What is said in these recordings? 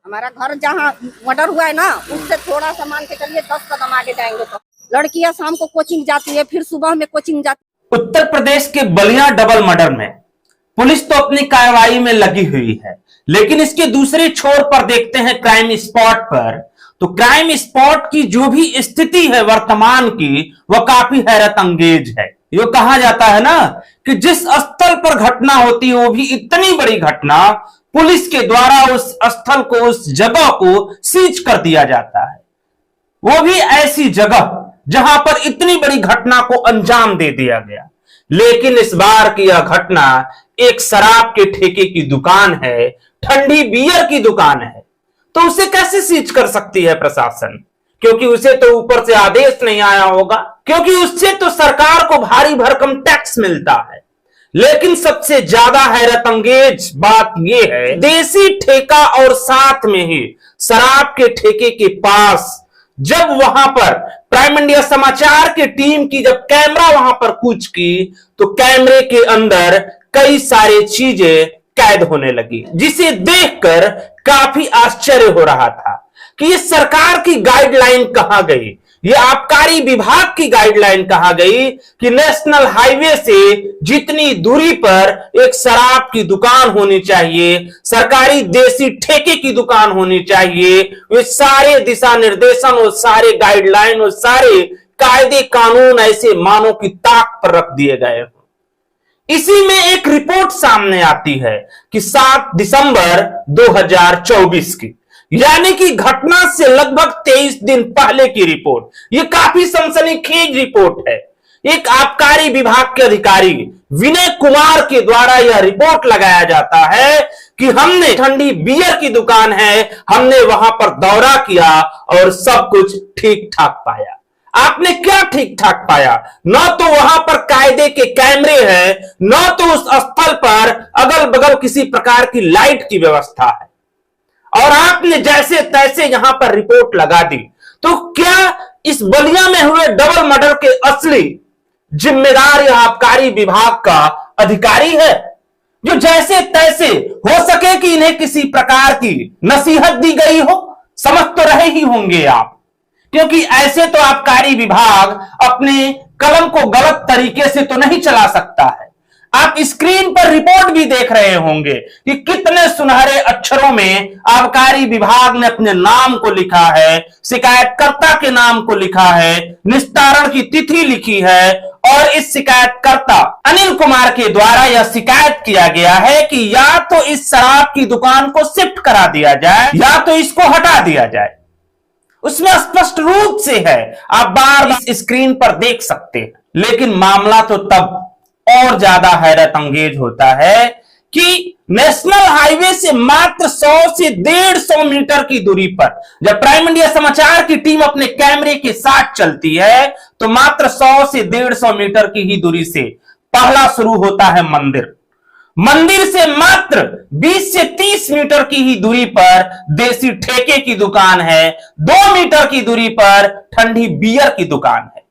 हमारा घर जहाँ मर्डर हुआ है ना, उससे थोड़ा सा मान के चलिए 10 कदम आगे जाएंगे तो लड़कियां शाम को कोचिंग जाती है, फिर सुबह में कोचिंग जाती है। उत्तर प्रदेश के बलिया डबल मर्डर में पुलिस तो अपनी कार्रवाई में लगी हुई है, लेकिन इसके दूसरे छोर पर देखते हैं क्राइम स्पॉट पर, तो क्राइम स्पॉट की जो भी स्थिति है वर्तमान की, वह काफी हैरत अंगेज है। यो कहा जाता है ना कि जिस स्थल पर घटना होती है, वो भी इतनी बड़ी घटना, पुलिस के द्वारा उस स्थल को, उस जगह को सीज कर दिया जाता है, वो भी ऐसी जगह जहां पर इतनी बड़ी घटना को अंजाम दे दिया गया। लेकिन इस बार की यह घटना एक शराब के ठेके की दुकान है, ठंडी बियर की दुकान है, तो उसे कैसे सीज कर सकती है प्रशासन? क्योंकि उसे तो ऊपर से आदेश नहीं आया होगा, क्योंकि उससे तो सरकार को भारी भरकम टैक्स मिलता है। लेकिन सबसे ज्यादा हैरत अंगेज बात यह है, देसी ठेका और साथ में ही शराब के ठेके के पास जब वहां पर प्राइम इंडिया समाचार की टीम की जब कैमरा वहां पर कूच की, तो कैमरे के अंदर कई सारी चीजें कैद होने लगी, जिसे देखकर काफी आश्चर्य हो रहा था कि ये सरकार की गाइडलाइन कहां गई, ये आबकारी विभाग की गाइडलाइन कहां गई कि नेशनल हाईवे से जितनी दूरी पर एक शराब की दुकान होनी चाहिए, सरकारी देसी ठेके की दुकान होनी चाहिए, वे सारे दिशा निर्देशन और सारे गाइडलाइन और सारे कायदे कानून ऐसे मानों की ताक पर रख दिए गए हो। इसी में एक रिपोर्ट सामने आती है कि 7 दिसंबर 2024 की, यानी कि घटना से लगभग 23 दिन पहले की रिपोर्ट, यह काफी सनसनीखेज रिपोर्ट है। एक आबकारी विभाग के अधिकारी विनय कुमार के द्वारा यह रिपोर्ट लगाया जाता है कि हमने ठंडी बियर की दुकान है, हमने वहां पर दौरा किया और सब कुछ ठीक ठाक पाया। आपने क्या ठीक ठाक पाया? न तो वहां पर कायदे के कैमरे हैं, न तो उस स्थल पर अगल बगल किसी प्रकार की लाइट की व्यवस्था है, और आपने जैसे तैसे यहां पर रिपोर्ट लगा दी। तो क्या इस बलिया में हुए डबल मर्डर के असली जिम्मेदार यह आबकारी विभाग का अधिकारी है, जो जैसे तैसे हो सके कि इन्हें किसी प्रकार की नसीहत दी गई हो? समझ तो रहे ही होंगे आप, क्योंकि ऐसे तो आबकारी विभाग अपने कलम को गलत तरीके से तो नहीं चला सकता है। आप स्क्रीन पर रिपोर्ट भी देख रहे होंगे कि कितने सुनहरे अक्षरों में आबकारी विभाग ने अपने नाम को लिखा है, शिकायतकर्ता के नाम को लिखा है, निस्तारण की तिथि लिखी है, और इस शिकायतकर्ता अनिल कुमार के द्वारा यह शिकायत किया गया है कि या तो इस शराब की दुकान को शिफ्ट करा दिया जाए या तो इसको हटा दिया जाए। उसमें स्पष्ट रूप से है, आप बार स्क्रीन पर देख सकते हैं। लेकिन मामला तो तब और ज्यादा हैरत अंगेज होता है कि नेशनल हाईवे से मात्र 100 से 150 मीटर की दूरी पर जब प्राइम इंडिया समाचार की टीम अपने कैमरे के साथ चलती है, तो मात्र 100 से 150 मीटर की ही दूरी से पहला शुरू होता है मंदिर। मंदिर से मात्र 20 से 30 मीटर की ही दूरी पर देसी ठेके की दुकान है, 2 मीटर की दूरी पर ठंडी बियर की दुकान है,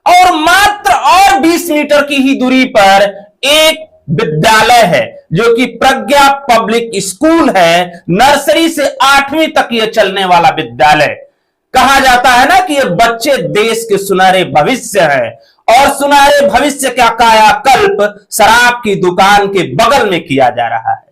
और मात्र और 20 मीटर की ही दूरी पर एक विद्यालय है, जो कि प्रज्ञा पब्लिक स्कूल है। नर्सरी से 8वीं तक यह चलने वाला विद्यालय। कहा जाता है ना कि ये बच्चे देश के सुनहरे भविष्य हैं, और सुनहरे भविष्य का कायाकल्प शराब की दुकान के बगल में किया जा रहा है।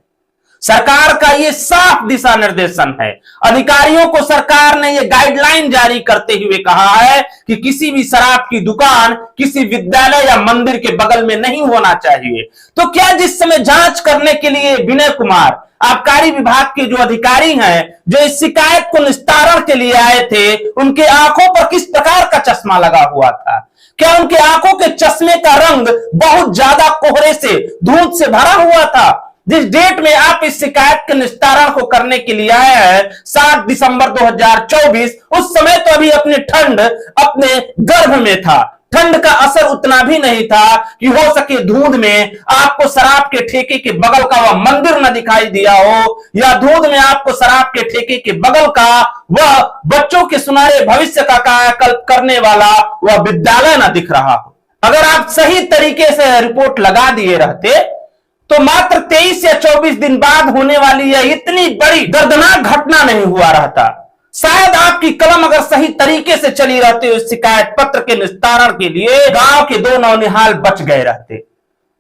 सरकार का ये साफ दिशा निर्देशन है। अधिकारियों को सरकार ने ये गाइडलाइन जारी करते हुए कहा है कि किसी भी शराब की दुकान किसी विद्यालय या मंदिर के बगल में नहीं होना चाहिए। तो क्या जिस समय जांच करने के लिए विनय कुमार आबकारी विभाग के जो अधिकारी हैं, जो इस शिकायत को निस्तारण के लिए आए थे, उनके आंखों पर किस प्रकार का चश्मा लगा हुआ था? क्या उनके आंखों के चश्मे का रंग बहुत ज्यादा कोहरे से, धुंध से भरा हुआ था? जिस डेट में आप इस शिकायत के निस्तारण को करने के लिए आए हैं, 7 दिसंबर 2024, उस समय तो अभी अपनी ठंड अपने गर्भ में था। ठंड का असर उतना भी नहीं था कि हो सके धुंध में आपको शराब के ठेके के बगल का वह मंदिर न दिखाई दिया हो, या धुंध में आपको शराब के ठेके के बगल का वह बच्चों के सुनहरे भविष्य का कायाकल्प करने वाला वह विद्यालय न दिख रहा हो। अगर आप सही तरीके से रिपोर्ट लगा दिए रहते तो मात्र 23 या 24 दिन बाद होने वाली यह इतनी बड़ी दर्दनाक घटना नहीं हुआ रहता। शायद आपकी कलम अगर सही तरीके से चली रहती हो, इस शिकायत पत्र के निस्तारण के लिए गांव के 2 नौनिहाल बच गए रहते,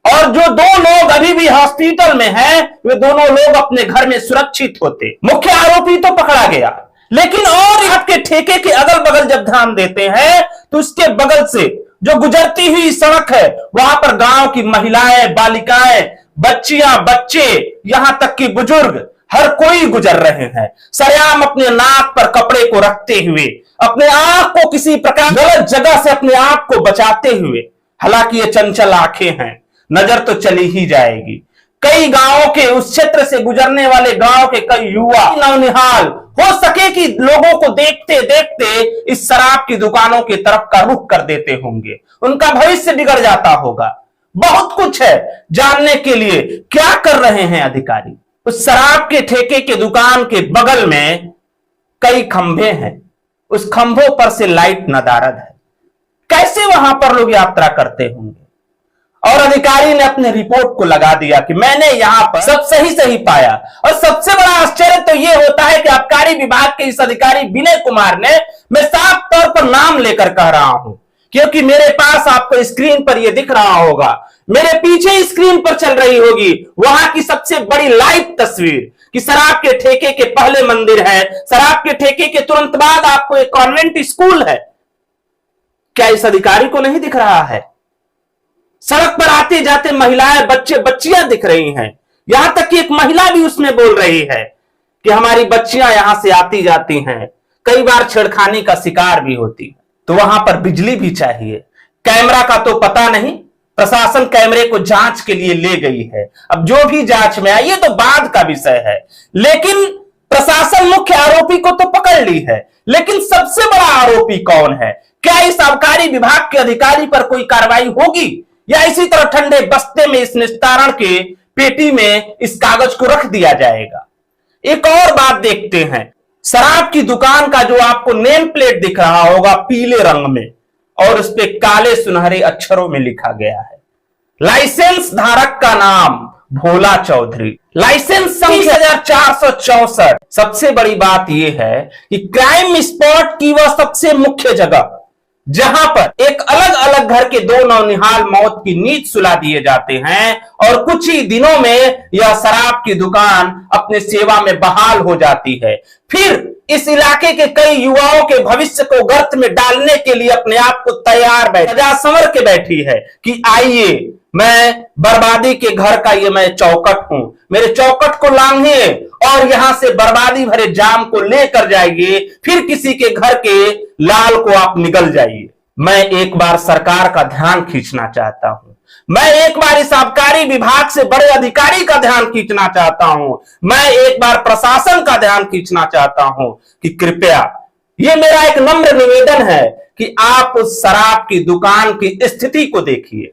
और जो 2 लोग अभी भी हॉस्पिटल में हैं, वे दोनों लोग अपने घर में सुरक्षित होते। मुख्य आरोपी तो पकड़ा गया, लेकिन और आपके ठेके के अगल बगल जब ध्यान देते हैं तो उसके बगल से जो गुजरती हुई सड़क है, वहां पर गांव की महिलाएं, बालिकाएं, बच्चियां, बच्चे, यहां तक कि बुजुर्ग, हर कोई गुजर रहे हैं, सरेआम अपने नाक पर कपड़े को रखते हुए, अपने आंख को किसी प्रकार गलत जगह से अपने आप को बचाते हुए। हालांकि ये चंचल आंखें हैं, नजर तो चली ही जाएगी। कई गांवों के, उस क्षेत्र से गुजरने वाले गांव के कई युवा नौनिहाल हो सके कि लोगों को देखते देखते इस शराब की दुकानों की तरफ का रुख कर देते होंगे, उनका भविष्य बिगड़ जाता होगा। बहुत कुछ है जानने के लिए। क्या कर रहे हैं अधिकारी? उस शराब के ठेके के दुकान के बगल में कई खंभे हैं, उस खंभों पर से लाइट नदारद है। कैसे वहां पर लोग यात्रा करते होंगे? और अधिकारी ने अपने रिपोर्ट को लगा दिया कि मैंने यहां पर सब सही पाया। और सबसे बड़ा आश्चर्य तो यह होता है कि आबकारी विभाग के इस अधिकारी विनय कुमार ने, मैं साफ तौर पर नाम लेकर कह रहा हूं, क्योंकि मेरे पास आपको स्क्रीन पर यह दिख रहा होगा, मेरे पीछे स्क्रीन पर चल रही होगी वहां की सबसे बड़ी लाइव तस्वीर कि शराब के ठेके के पहले मंदिर है, शराब के ठेके के तुरंत बाद आपको एक कॉन्वेंट स्कूल है। क्या इस अधिकारी को नहीं दिख रहा है? सड़क पर आते जाते महिलाएं, बच्चे, बच्चियां दिख रही हैं। यहां तक कि एक महिला भी उसमें बोल रही है कि हमारी बच्चियां यहां से आती जाती हैं, कई बार छेड़खानी का शिकार भी होती है। तो वहां पर बिजली भी चाहिए। कैमरा का तो पता नहीं, प्रशासन कैमरे को जांच के लिए ले गई है। अब जो भी जांच में आई, ये तो बाद का विषय है, लेकिन प्रशासन मुख्य आरोपी को तो पकड़ ली है। लेकिन सबसे बड़ा आरोपी कौन है? क्या इस आबकारी विभाग के अधिकारी पर कोई कार्रवाई होगी, या इसी तरह ठंडे बस्ते में इस निस्तारण के पेटी में इस कागज को रख दिया जाएगा? एक और बात देखते हैं। शराब की दुकान का जो आपको नेम प्लेट दिख रहा होगा पीले रंग में, और उस पे काले सुनहरे अक्षरों में लिखा गया है लाइसेंस धारक का नाम भोला चौधरी, लाइसेंस संख्या 3464। सबसे बड़ी बात यह है कि क्राइम स्पॉट की वह सबसे मुख्य जगह जहां पर एक अलग अलग घर के 2 नौनिहाल मौत की नींद सुला दिए जाते हैं, और कुछ ही दिनों में यह शराब की दुकान अपने सेवा में बहाल हो जाती है। फिर इस इलाके के कई युवाओं के भविष्य को गर्त में डालने के लिए अपने आप को तैयार सजा संवर के बैठी है कि आइए, मैं बर्बादी के घर का ये मैं चौकट हूं, मेरे चौकट को लांघिए और यहां से बर्बादी भरे जाम को लेकर जाइए, फिर किसी के घर के लाल को आप निगल जाइए। मैं एक बार सरकार का ध्यान खींचना चाहता हूं, मैं एक बार इस आबकारी विभाग से बड़े अधिकारी का ध्यान खींचना चाहता हूं, मैं एक बार प्रशासन का ध्यान खींचना चाहता हूं कि कृपया, ये मेरा एक नम्र निवेदन है कि आप उस शराब की दुकान की स्थिति को देखिए,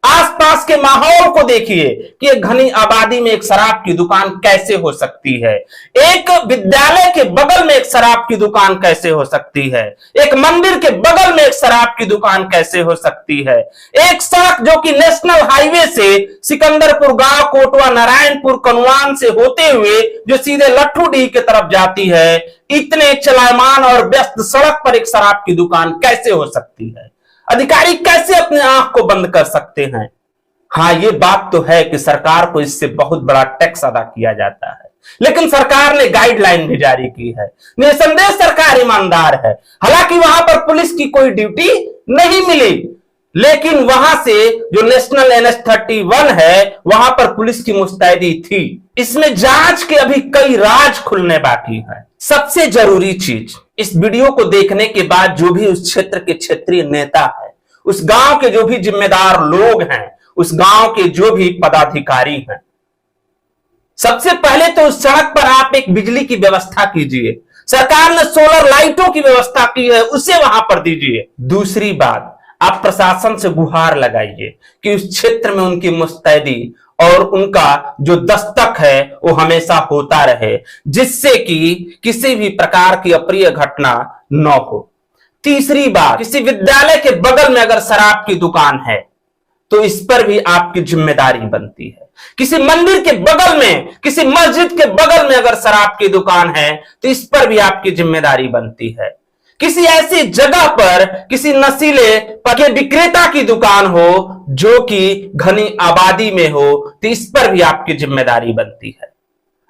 आसपास के माहौल को देखिए कि एक घनी आबादी में एक शराब की दुकान कैसे हो सकती है, एक विद्यालय के बगल में एक शराब की दुकान कैसे हो सकती है, एक मंदिर के बगल में एक शराब की दुकान कैसे हो सकती है, एक सड़क जो कि नेशनल हाईवे से सिकंदरपुर गांव, कोटवा, नारायणपुर, कनुआन से होते हुए जो सीधे लट्ठूडीह की तरफ जाती है, इतने चलायमान और व्यस्त सड़क पर एक शराब की दुकान कैसे हो सकती है? अधिकारी कैसे अपने आंख को बंद कर सकते हैं? हाँ, ये बात तो है कि सरकार को इससे बहुत बड़ा टैक्स अदा किया जाता है, लेकिन सरकार ने गाइडलाइन भी जारी की है। निसंदेह सरकार ईमानदार है। हालांकि वहां पर पुलिस की कोई ड्यूटी नहीं मिली, लेकिन वहां से जो नेशनल NH-31 है, वहां पर पुलिस की मुस्तैदी थी। इसमें जांच के अभी कई राज खुलने बाकी हैं। सबसे जरूरी चीज, इस वीडियो को देखने के बाद जो भी उस क्षेत्र के क्षेत्रीय नेता है, उस गांव के जो भी जिम्मेदार लोग हैं, उस गांव के जो भी पदाधिकारी हैं, सबसे पहले तो उस सड़क पर आप एक बिजली की व्यवस्था कीजिए। सरकार ने सोलर लाइटों की व्यवस्था की है, उसे वहां पर दीजिए। दूसरी बात, आप प्रशासन से गुहार लगाइए कि उस क्षेत्र में उनकी मुस्तैदी और उनका जो दस्तक है वो हमेशा होता रहे, जिससे कि किसी भी प्रकार की अप्रिय घटना न हो। तीसरी बात, किसी विद्यालय के बगल में अगर शराब की दुकान है तो इस पर भी आपकी जिम्मेदारी बनती है। किसी मंदिर के बगल में, किसी मस्जिद के बगल में अगर शराब की दुकान है तो इस पर भी आपकी जिम्मेदारी बनती है। किसी ऐसी जगह पर किसी नशीले पके विक्रेता की दुकान हो जो कि घनी आबादी में हो तो इस पर भी आपकी जिम्मेदारी बनती है।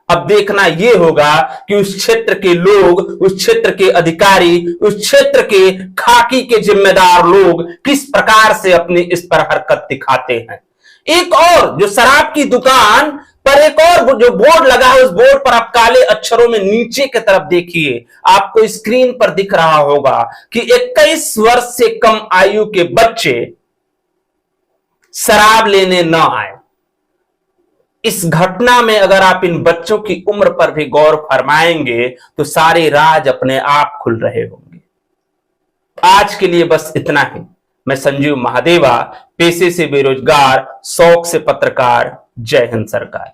अब देखना यह होगा कि उस क्षेत्र के लोग, उस क्षेत्र के अधिकारी, उस क्षेत्र के खाकी के जिम्मेदार लोग किस प्रकार से अपनी इस पर हरकत दिखाते हैं। एक और जो शराब की दुकान पर एक और जो बोर्ड लगा है, उस बोर्ड पर आप काले अक्षरों में नीचे की तरफ देखिए, आपको स्क्रीन पर दिख रहा होगा कि 21 वर्ष से कम आयु के बच्चे शराब लेने न आए। इस घटना में अगर आप इन बच्चों की उम्र पर भी गौर फरमाएंगे तो सारे राज अपने आप खुल रहे होंगे। आज के लिए बस इतना ही। मैं संजीव महादेवा, पेशे से बेरोजगार, शौक से पत्रकार। जय हिंद सरकार।